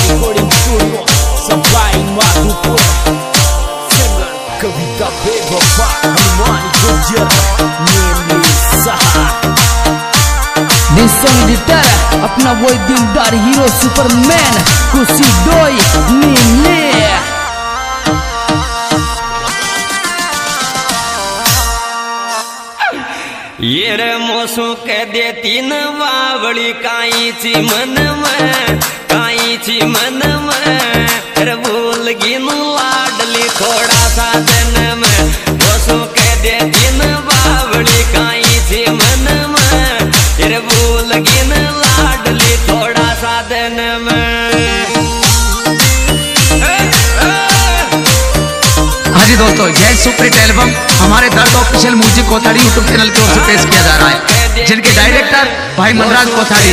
recording studio sampai Madhupur. Dengan kavita bebapa Himani Gujar Nemi Saha. This song editor अपना वो दिलदार hero Superman खुशी डोई नीले ये रे मोसू कह देती न वावड़ी काई ची मन में काई ची मन में रे भूल गिन लाडली थोड़ा सा दिन में मोसू कह देती न वावड़ी काई ची मन में रे भूल गिन लाडली थोड़ा सा दिन में। हाँ जी दोस्तों, यह सुपरहिट एल्बम हमारे दर्द official music Kothari YouTube channel की ओर से पेश किया जा रहा है, जिनके डायरेक्टर भाई मनराज कोठारी।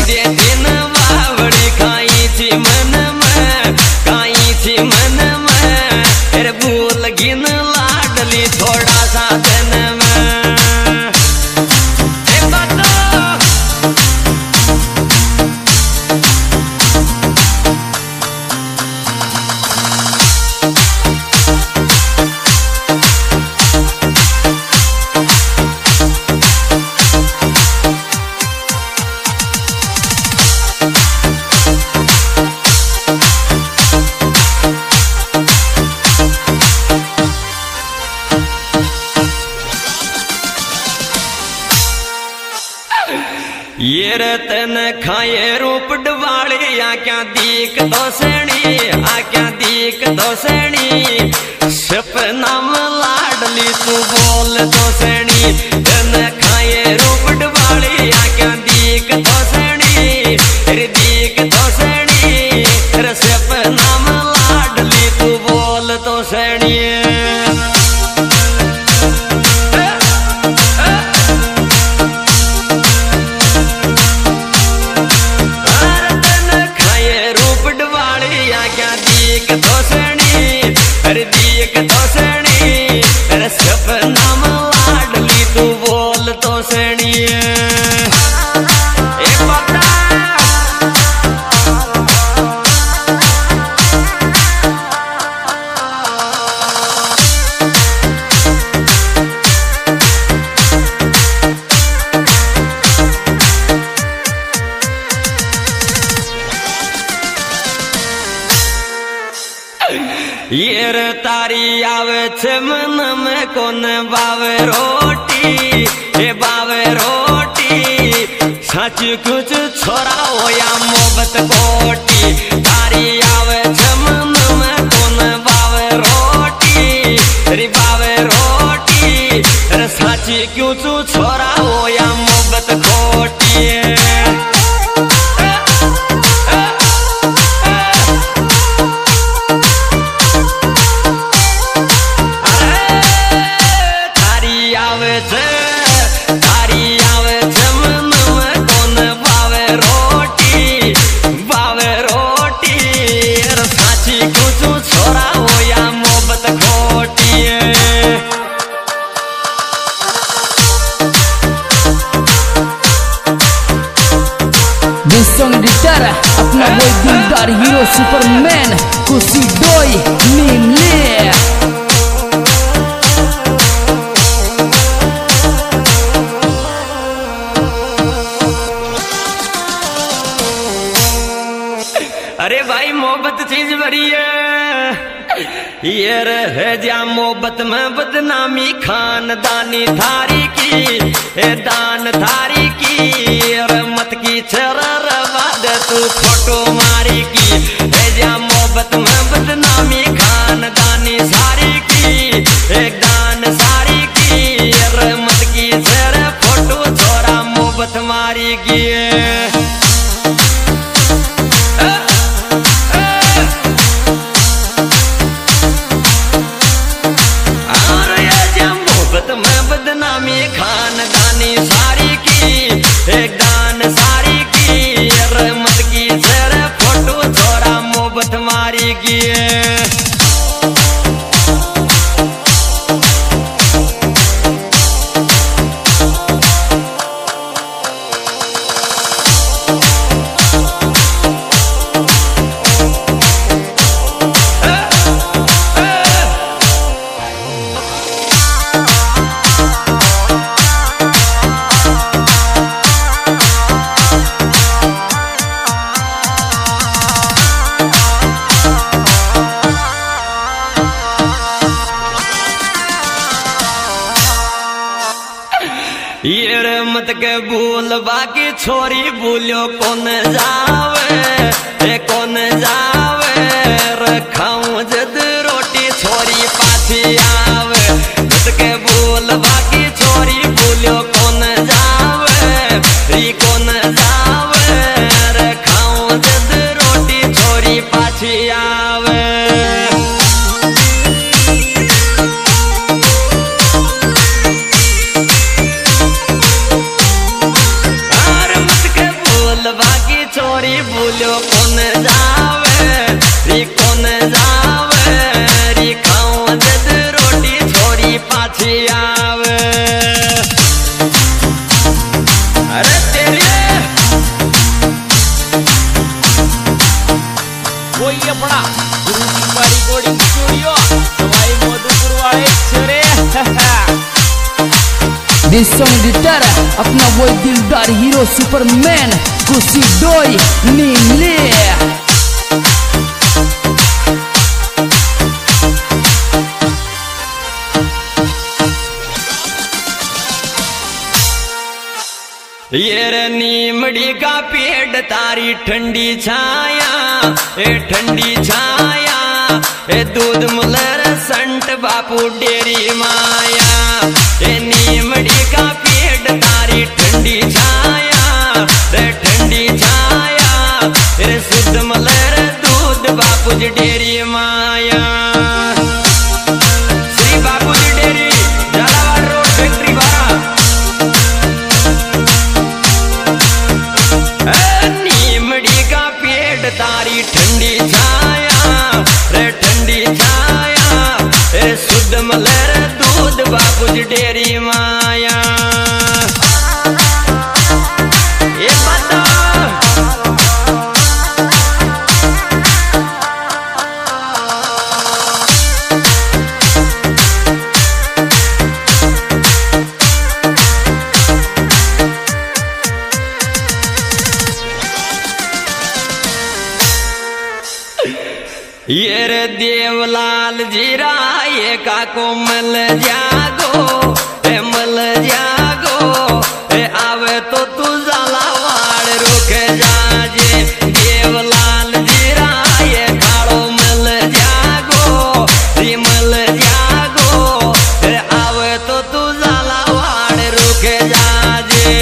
भूल गिन लाडली थोड़ा सा दिन में। ये रतन खाए रूप डवाड़ी आ क्या दीक दोसणी आ क्या दीक दोसणी सपना में लाडली तू बोल दोसणी तन खाए रूप डवाड़ी आ क्या दीक दोसणी रे दीक दोसणी रे सपना में लाडली तू बोल दोसणी। सपना में लाडली तू बोल तो सणी। ये रे तारी आवे छे मन में कोन बावे रोटी हे बावे रोटी सच कुछ छोरा हो या मोहब्बत कोटी। तारी आवे छे मन में कोन बावे रोटी रे बावे रोटी रे सच कुछ छोरा हो या मोहब्बत कोटी। song editor अपना वो दिलदार हीरो सुपरमैन खुशी डोई नीले। अरे भाई मोहब्बत चीज बड़ी है, ये रह जा मोहब्बत में बदनामी खानदानी थारी की दान थारी की मत की चरर बाद तू फोटो मारी की रह जा मोहब्बत में बदनामी खानदानी सारी की एक दान सारी की मत की चर फोटो छोरा मोहब्बत मारी की। बदनामी खानदानी सारी की एक दान सारी की रहमत की सर फोटो छोरा मोहब्बत मारी की। के भूल बाकी छोरी भूलो कौन जावे कौन जावे रखाऊं जद रोटी छोरी पाछी आवे मत के भूल बाकी छोरी भूलो कौन जावे री कौन जावे रखाऊं जद रोटी छोरी पाछी आवे बाकी छोरी भूलो कौन जावे री कौन जावे री खाऊं जद रोटी छोरी पाछी आवे अरे तेरी कोई अपना गुरु की बारी कोडिंग स्टूडियो सवाई मधुपुर वाले छरे This song editor अपना वो दिलदार हीरो सुपरमैन कुसी डोई नीले ये रे नीमड़ी का पेड़ तारी ठंडी छाया ठंडी छाया दूध मुलर संट बापू डेरी माया नीमड़ी का पेड़ तारी ठंडी छाया ठंडी छाया शुद्ध मलर दूध बापूजी डेरी माया श्री बापूजी डेरी झालावाड़ रोड फैक्ट्री बारा नीमड़ी का पेड़ तारी ठंडी छाया ठंडी छाया शुद्ध मलर दूध बापूजी डेरी माया ये बता ये रे देवलाल जीरा ये काको मल जागो मल जागो आवे तो तू झालावाड़ रुक जाजे देवलाल जीरा ये कालो मल जागो मल जागो आवे तो तू झालावाड़ रुक जाजे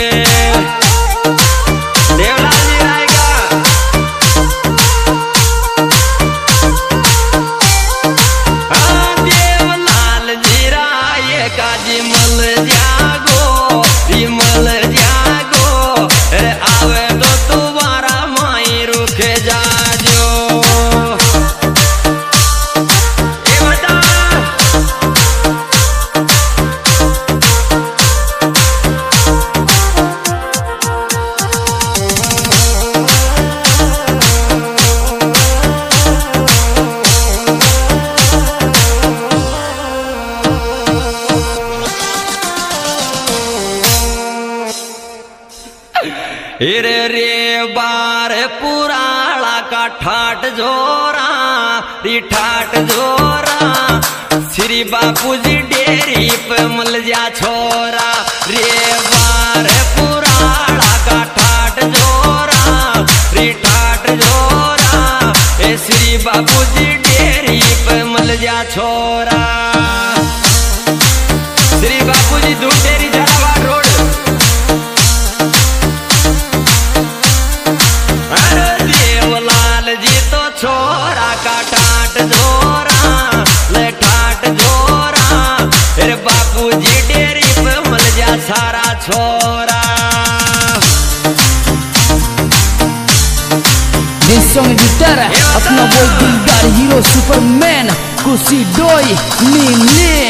देवलाल जीरा काजी मल जागो विमल जागो आवे तो तुम्हारा माई रुक जाजो ये बता रे रे बार पुराला का ठाट जोरा री ठाट जोरा श्री बापूजी डेरी पे मल जा छोरा रे बार पुराला का ठाट जोरा री ठाट जोरा श्री बापूजी डेरी पे मल जा छोरा श्री बापूजी दूध डेरी झालावाड़ रोड जी तो छोरा का ठाट जोरा ले ठाट जोरा फिर बापूजी डेरी पे मल जा सारा छोरा This song editor अपना वो दिलदार हीरो सुपरमैन कुसी डोई नीले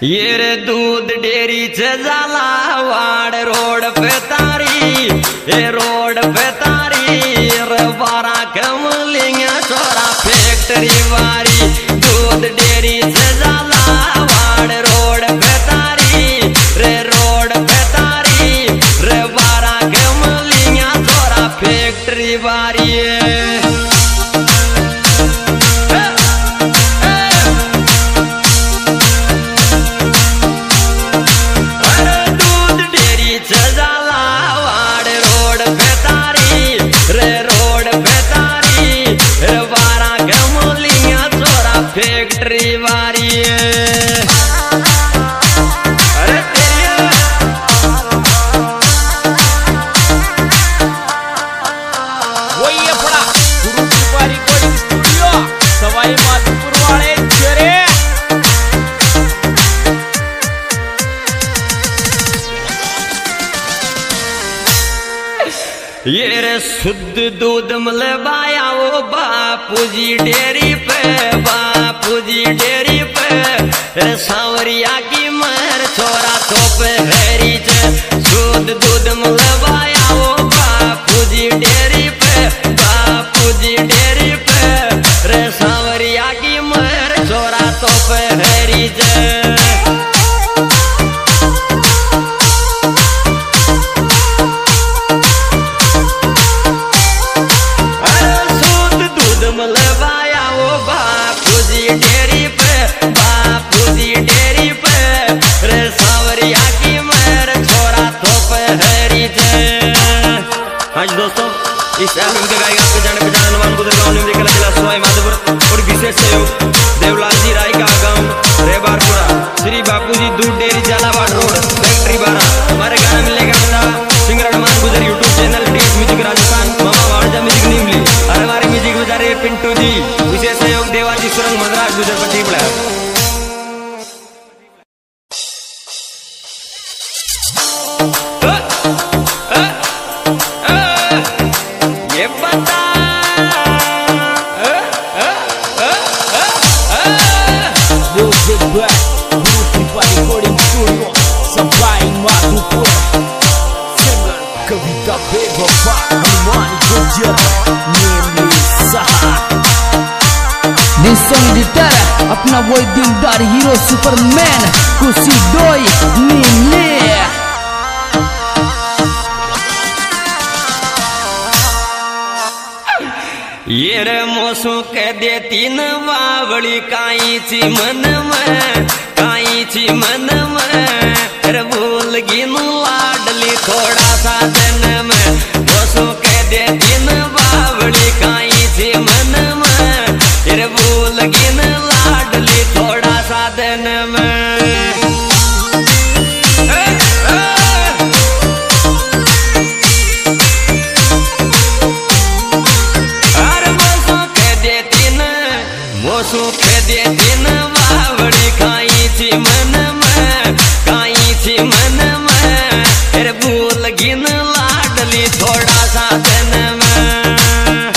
ये रे दूध डेरी से झालावाड़ रोड पे तारी ये रोड पे तारी रे बारा कमलिंग छोरा फैक्ट्री वारी डेरी से जाला वाड़ रोड पे तारी रे 12 के मलिया छोरा फैक्ट्री बारी फैक्ट्री वारी अरे वही अपना गुरु कृपा रिकॉर्डिंग स्टूडियो सवाई माधोपुर वाले चेरे ये रे शुद्ध दूध मलबाया वो बापूजी डेरी पे रे सांवरिया की मर छोरा तोप हैरी जे शुद्ध दूध मलबाया वो बापूजी डेरी पे रे सांवरिया की मर छोरा तोप हैरी जे डेरी पे रे सांवरिया की मर छोरा तोप हैरी जे। आज दोस्तों इस एल्बम के गायक आपके जाने पहचाने हनुमान गुजर गाँव निम्न जिला सवाई माधोपुर और विशेष सहयोग देवलाल जी राय का गाँव रेबारपुरा श्री बापूजी दूध डेयरी झालावाड़ रोड फैक्ट्री 12। हमारे गाना मिलेगा पता singer Hanuman Gurjar YouTube channel DS music Rajasthan मामा वाणजा म्यूजिक निमली और हमारे म्यूजिक बजा रहे पिंटू जी विशेष सहयोग देवाजी सुरंग मद्रास गुजर पट्टी बड़ा अपना वो दिलदार हीरो सुपरमैन कुशी डोई नीले ये रे मोसू कह दे तीन वावड़ी काई ची मन में रे भूल गिन लाडली थोड़ा सा दिन में मोसू कह दे तीन वावड़ी काई ची मन में रे भूल गिन लाडली थोड़ा सा दिन में सुख दे दिन बावड़ी खाई थी मन में फिर भूल गिन लाडली थोड़ा सा दिन में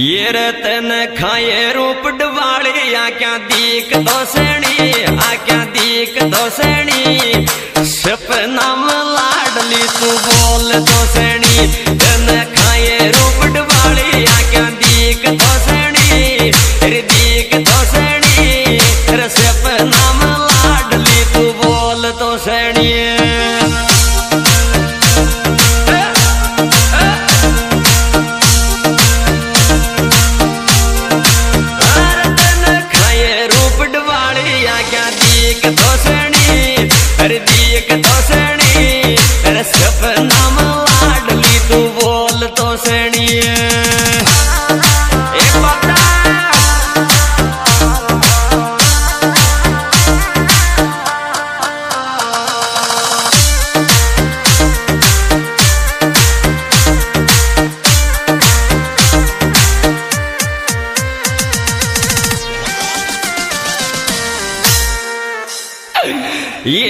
ये रतन खाए रूप डवाड़े आ क्या दीक दो सैनी सपना में लाडली तू बोल दो सैनी तन खाए रूप डवाड़े आ क्या दीक दो सैनी सपना में लाडली तू बोल दो सैनी सपना में लाडली तू बोल तो सैनी एक बता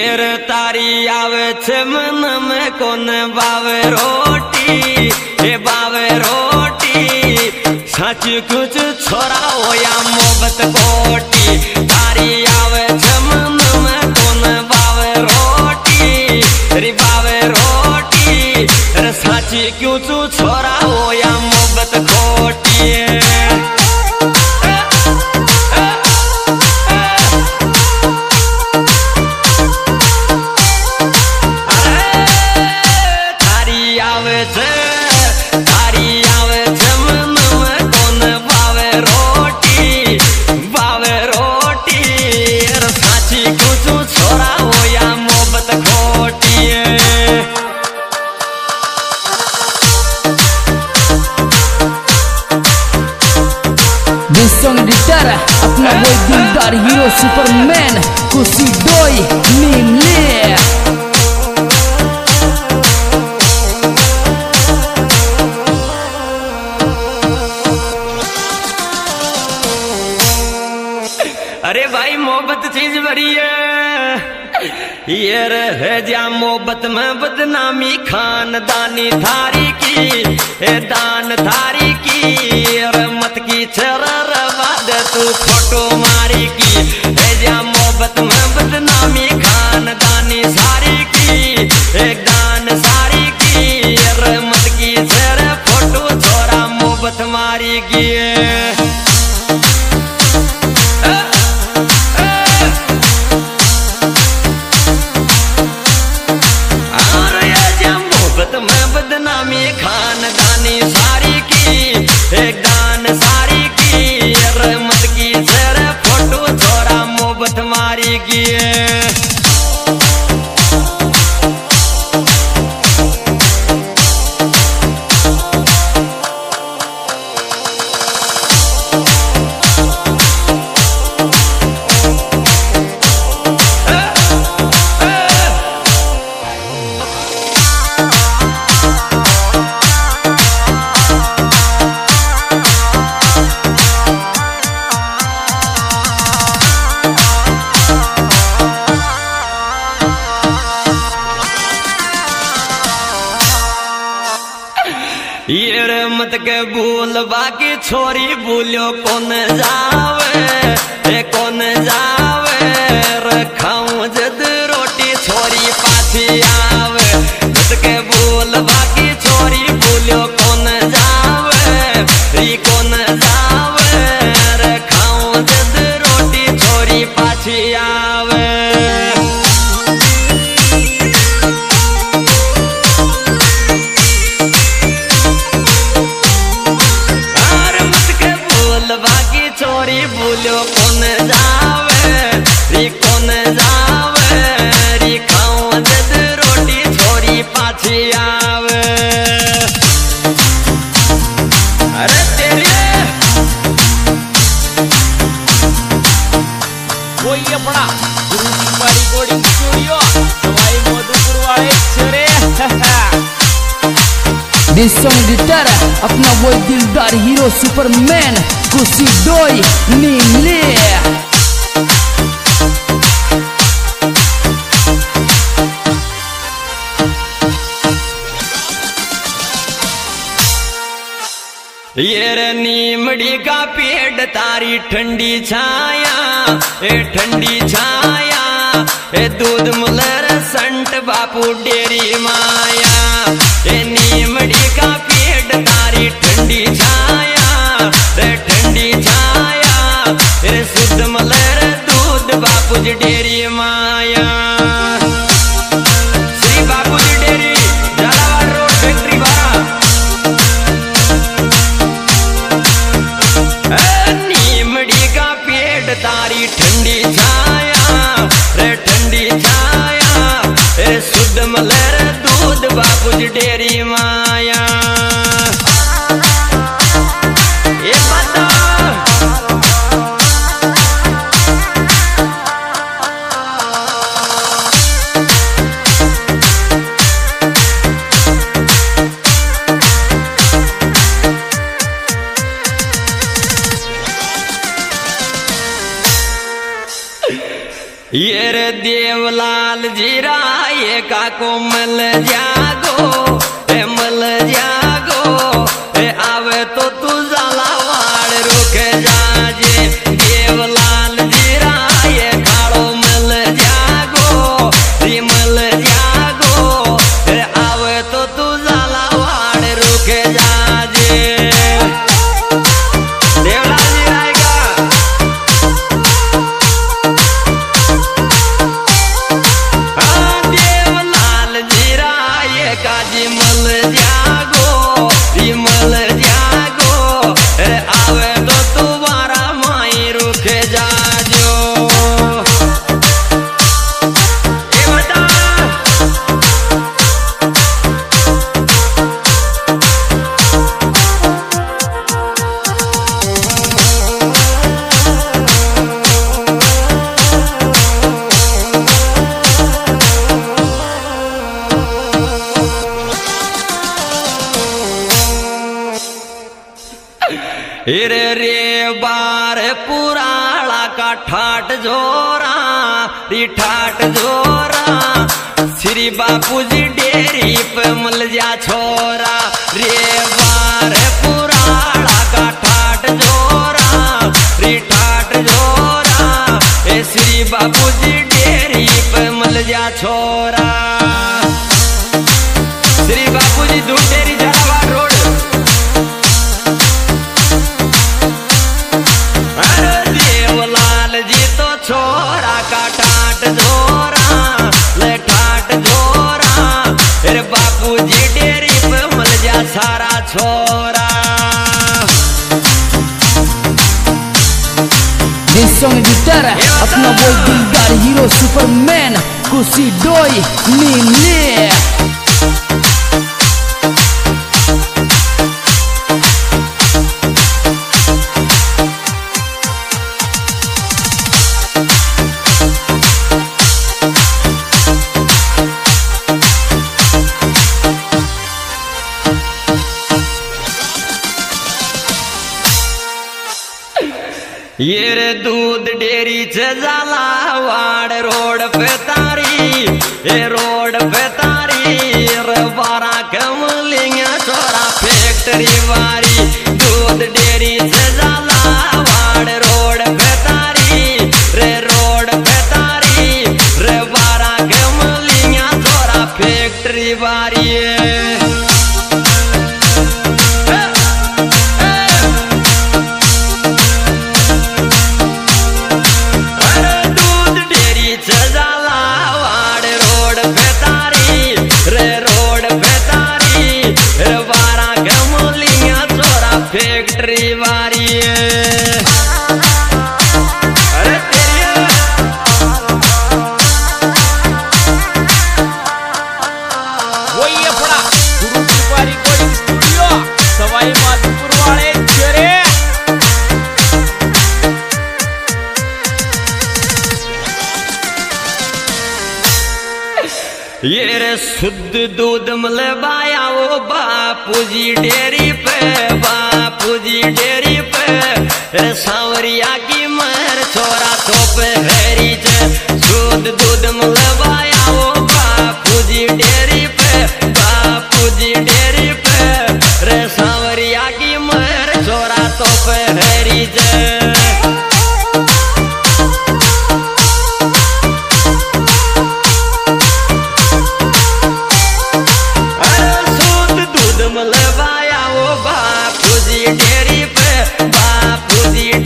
ये रे तारी आवे छे मन में कोन बावे रोटी, हे बावे रोटी। सच कुछ छोरा हो या मोहब्बत कोटी, तारी आवे छे मन में कोन बावे रोटी, रे बावे रोटी। रे सच कुछ छोरा हो या मोहब्बत कोटी। Song gitar अपना वो दिलदार हीरो सुपरमैन कुसी डोई नीले। अरे भाई मोहब्बत चीज बड़ी है, ये रहे जा मोहब्बत में बदनामी खानदानी थारी की, दान थारी की। और मत की छरवा दे तू फोटो मारी की, जा मोहब्बत में बदनामी खानदानी सारी की, एक दान सारी की। और मत की छर फोटो छोरा मोहब्बत मारी की। खानदानी सारी की, एक दान सारी की। रहमत की जर फोटो छोरा मोहब्बत मारी की। ये मत के भूल बाकी छोरी भूलो कौन जावे, कौन जावे। रखाऊं जद रोटी छोरी पाछी आवे, मत के भूल बाकी छोरी भूलो कौन जावे, कौन जावे। रखाऊं जद रोटी छोरी पाछी आवे। छोरी भूलो कौन जावे, कौन जावे। री खाऊं जद रोटी छोरी पाछी आवे। अरे तेरे कोई अपना गुरु की पारी कोडिंग स्टूडियो सवाई मधुपुर वाले छरे। This song gitar अपना वो दिलदार हीरो सुपरमैन कुसी डोई नीले। ये रे नीमड़ी का पेड़ तारी ठंडी छाया, ठंडी छाया। दूध मुलर संट बापू डेरी माया। नीमड़ी का पेड़ तारी ठंडी छाया, ठंडी छाया। शुद्ध मलर दूध बापू जी डेरी माया। श्री बापू जी डेरी झालावाड़ रोड फैक्ट्री बारा। नीमड़ी का पेड़ तारी ठंडी छाया, ठंडी छाया। शुद्ध मलर दूध बापू जी डेरी माया। ये बता ये रे देवलाल जीरा ये काको मल जागो मल जागो आवे तो तू जाला वाड़ रुक जाजे देवलाल जीरा ये काड़ो मल जागो मल जागो आवे तो तू जाला वाड़ रुक जाजे देवलाल जीरा काजी मल जागो विमल जागो आवे तो तुम्हारा माई रुक जाजो ये बता रे रे बार पुराला का ठाट जोरा ठाट जोरा श्री बापू जी डेरी पे मल जा छोरा रे बार पुराला का ठाट जोरा ठाट जोरा श्री बापू जी डेरी पे मल जा छोरा श्री बापू जी दूध डेरी झालावाड़ रोड छोरा का ठाट जोरा ले ठाट जोरा फिर बापू जी डेरी पे मल जा सारा छोरा This song editor अपना boy दिलदार हीरो सुपरमैन कुसी डोई नीले ये रे दूध डेरी से झालावाड़ रोड पे तारी ये रोड पे तारी रे बारा कमलिंगा छोरा फैक्ट्री वारी दूध डेरी से झालावाड़ रोड पे तारी रे रोड पे तारी रे बारा कमलिंगा छोरा फैक्ट्री वारी फैक्ट्री वारी अरे तेरी वही अपना गुरु कृपा रिकॉर्डिंग स्टूडियो सवाई माधोपुर वाले चेरे ये रे शुद्ध दूध मलबाया वो बापू जी डेरी पे बापू जी डेरी पे सांवरिया की मर छोरा थोप हेरी शुद्ध दूध मलबाया वो बापू जी डेरी पे बापू जी डेरी पे रे सांवरिया की मर छोरा थोप हेरी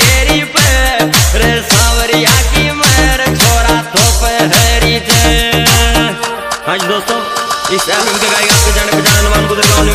डेरी पे रे सांवरिया की मर छोरा थोप हरी जय। आज दोस्तों इस एल्बम के गायक आपके जाने पहचाने नुमान गुजर गाँव